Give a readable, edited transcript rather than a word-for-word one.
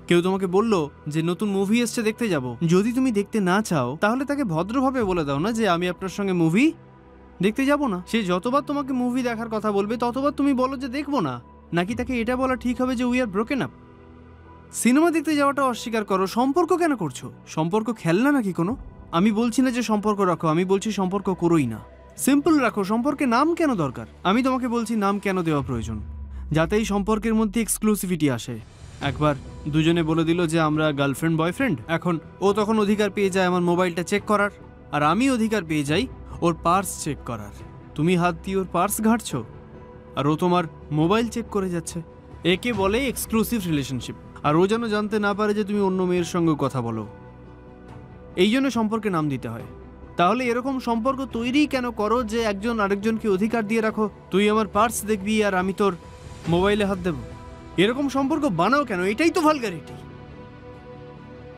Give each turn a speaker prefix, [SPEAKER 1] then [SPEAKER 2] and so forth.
[SPEAKER 1] কেউ তোমাকে বললো যে নতুন মুভি এসছে দেখতে যাব, যদি তুমি দেখতে না চাও তাহলে তাকে ভদ্রভাবে বলে দাও না যে আমি আপনার সঙ্গে মুভি দেখতে যাব না। সে যতবার তোমাকে মুভি দেখার কথা বলবে ততবার তুমি বলো যে দেখবো না। নাকি তাকে এটা বলা ঠিক হবে যে we are broken up? Cinema দেখতে যাওয়াটা অস্বীকার করো, সম্পর্ক কেন করছো? সম্পর্ক খেলনা নাকি কোনো? আমি বলছি না যে সম্পর্ক রাখো, আমি বলছি সম্পর্ক করোই না, সিম্পল রাখো। সম্পর্কে নাম কেন দরকার? আমি তোমাকে বলছি নাম কেন দেওয়া প্রয়োজন, যাতে এই সম্পর্কের মধ্যে এক্সক্লুসিভিটি আসে। একবার দুজনে বলে দিল যে আমরা গার্লফ্রেন্ড বয়ফ্রেন্ড, এখন ও তখন অধিকার পেয়ে যায় আমার মোবাইলটা চেক করার, আর আমি অধিকার পেয়ে যাই ওর পার্স চেক করার। তুমি হাত দিয়ে ওর পার্স ঘাঁটছো আর ও তোমার মোবাইল চেক করে যাচ্ছে। একে বলে এক্সক্লুসিভ রিলেশনশিপ। আর ও যেন জানতে না পারে যে তুমি অন্য মেয়ের সঙ্গে কথা বলো। এই জন্য সম্পর্কে নাম দিতে হয়। তাহলে এরকম সম্পর্ক তৈরি কেন করো যে একজন আরেকজনকে অধিকার দিয়ে রাখো, তুই আমার পার্স দেখবি আর আমি তোর মোবাইলে হাত দেব? এরকম সম্পর্ক বানাও কেন? এটাই তো ভালগারিটি।